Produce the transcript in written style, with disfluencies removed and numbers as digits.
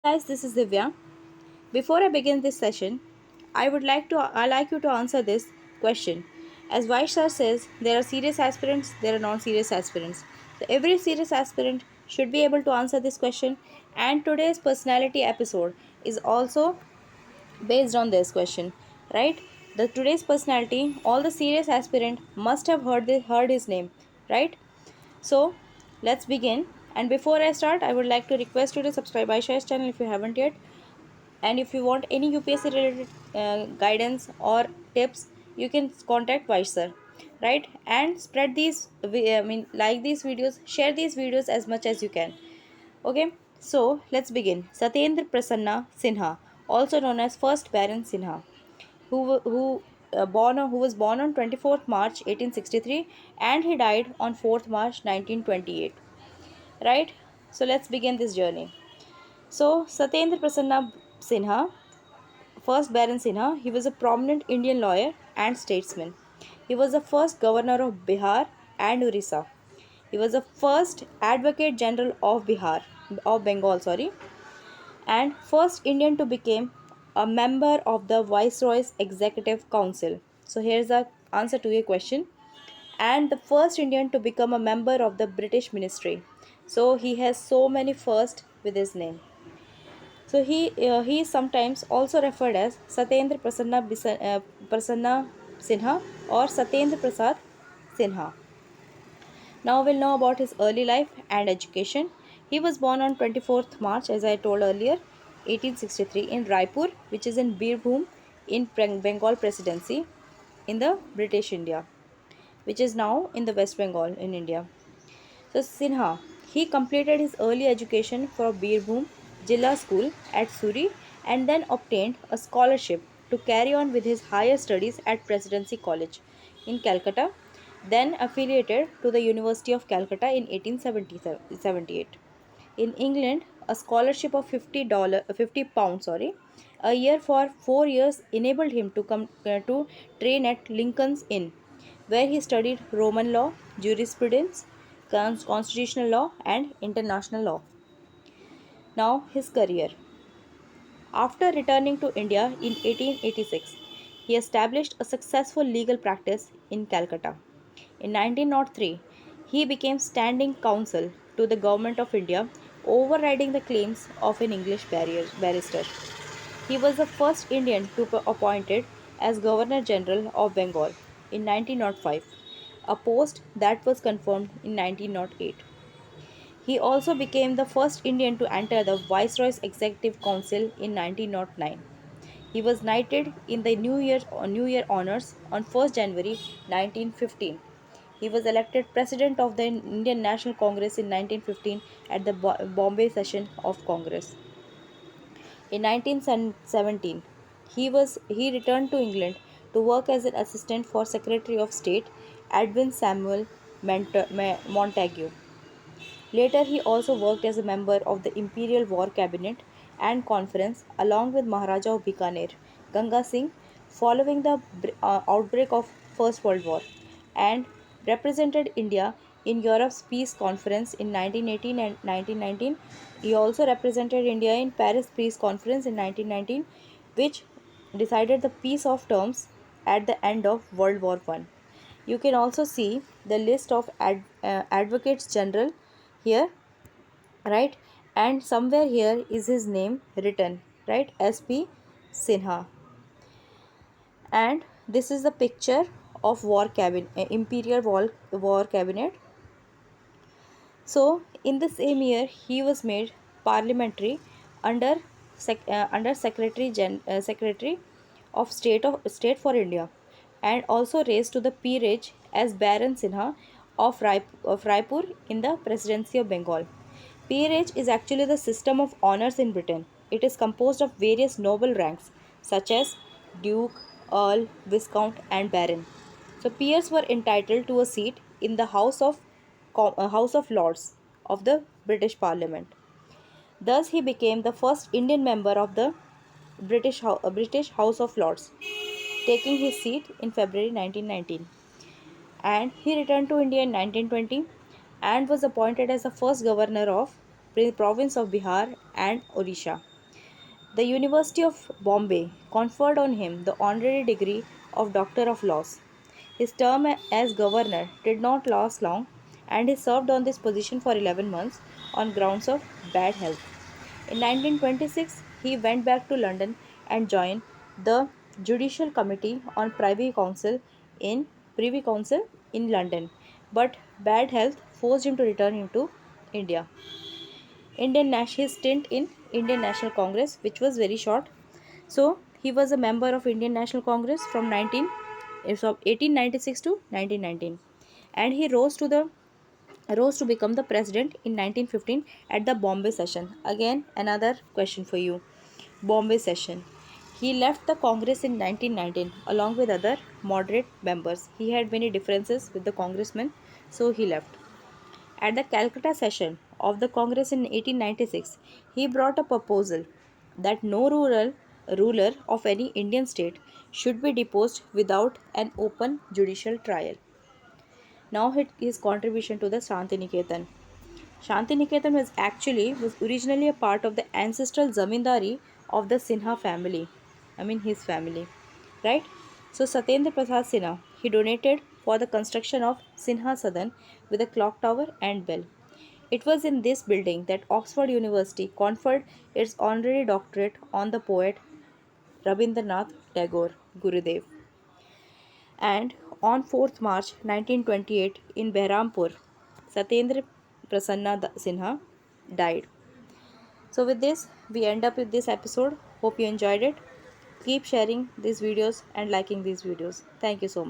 Guys, this is Divya. Before I begin this session, I like you to answer this question. As Vysh sir says, there are serious aspirants, there are non-serious aspirants. So every serious aspirant should be able to answer this question, and today's personality episode is also based on this question, right? The today's personality, all the serious aspirant must have heard his name, right? So let's begin. And before I start, I would like to request you to subscribe my channel if you haven't yet, and if you want any UPSC related guidance or tips, you can contact Vysh sir, right? And spread these like these videos, share these videos as much as you can. Okay, so let's begin. Satyendra Prasanna Sinha, also known as first Baron Sinha, who was born on 24th March 1863, and he died on 4th March 1928, right? So let's begin this journey. So Satyendra Prasanna Sinha, first Baron Sinha, he was a prominent Indian lawyer and statesman. He was the first governor of Bihar and Orissa. He was the first Advocate General of Bengal, and first Indian to become a member of the Viceroy's Executive Council. So here's the answer to your question. And the first Indian to become a member of the British Ministry. So he has so many first with his name. So he is sometimes also referred as Prasanna Sinha or Satyendra Prasad Sinha. Now we'll know about his early life and education. He was born on 24th March, as I told earlier, 1863 in Raipur, which is in Birbhum in Bengal Presidency in the British India, which is now in the West Bengal in India. So Sinha, he completed his early education from Birbhum Jilla School at Suri and then obtained a scholarship to carry on with his higher studies at Presidency College in Calcutta, then affiliated to the University of Calcutta in 1878. In England, a scholarship of £50 a year for 4 years enabled him to come to train at Lincoln's Inn, where he studied Roman law, jurisprudence, constitutional law, and international law. Now, his career. After returning to India in 1886, he established a successful legal practice in Calcutta. In 1903, he became standing counsel to the Government of India, overriding the claims of an English barrister. He was the first Indian to be appointed as Governor General of Bengal in 1905, a post that was confirmed in 1908. He also became the first Indian to enter the Viceroy's Executive Council in 1909. He was knighted in the New Year honors on 1st January 1915. He was elected President of the Indian National Congress in 1915 at the Bombay session of Congress. In 1917, he returned to England to work as an assistant for Secretary of State Edwin Samuel Montagu. Later, he also worked as a member of the Imperial War Cabinet and Conference along with Maharaja of Bikaner, Ganga Singh, following the outbreak of First World War, and represented India in Europe's Peace Conference in 1918 and 1919. He also represented India in Paris Peace Conference in 1919, which decided the peace of terms at the end of World War I. You can also see the list of advocates general here, right? And somewhere here is his name written, right? SP Sinha. And this is the picture of imperial war cabinet. So in the same year he was made parliamentary under secretary of state for India, and also raised to the peerage as Baron Sinha of Raipur in the presidency of Bengal. Peerage is actually the system of honors in Britain. It is composed of various noble ranks such as Duke, Earl, Viscount, and Baron. So peers were entitled to a seat in the House of Lords of the British Parliament. Thus, he became the first Indian member of the British House of Lords, taking his seat in February 1919. And he returned to India in 1920 and was appointed as the first governor of the province of Bihar and Orissa. The University of Bombay conferred on him the honorary degree of Doctor of Laws. His term as governor did not last long, and he served on this position for 11 months on grounds of bad health. In 1926, he went back to London and joined the Judicial Committee on Privy Council in London, but bad health forced him to return to India. His stint in Indian National Congress, which was very short. So he was a member of Indian National Congress from 1896 to 1919, and he rose to become the president in 1915 at the Bombay session. Again, another question for you. Bombay session. He left the Congress in 1919 along with other moderate members. He had many differences with the congressmen, so he left. At the Calcutta session of the Congress in 1896, he brought a proposal that no ruler of any Indian state should be deposed without an open judicial trial. Now his contribution to the Shantiniketan. Shantiniketan was originally a part of the ancestral zamindari of the Sinha family. I mean his family, right? So Satyendra Prasad Sinha, he donated for the construction of Sinha Sadan with a clock tower and bell. It was in this building that Oxford University conferred its honorary doctorate on the poet Rabindranath Tagore, Gurudev. And on 4th March 1928 in Behrampur, Satyendra Prasanna Sinha died. So with this, we end up with this episode. Hope you enjoyed it. Keep sharing these videos and liking these videos. Thank you so much.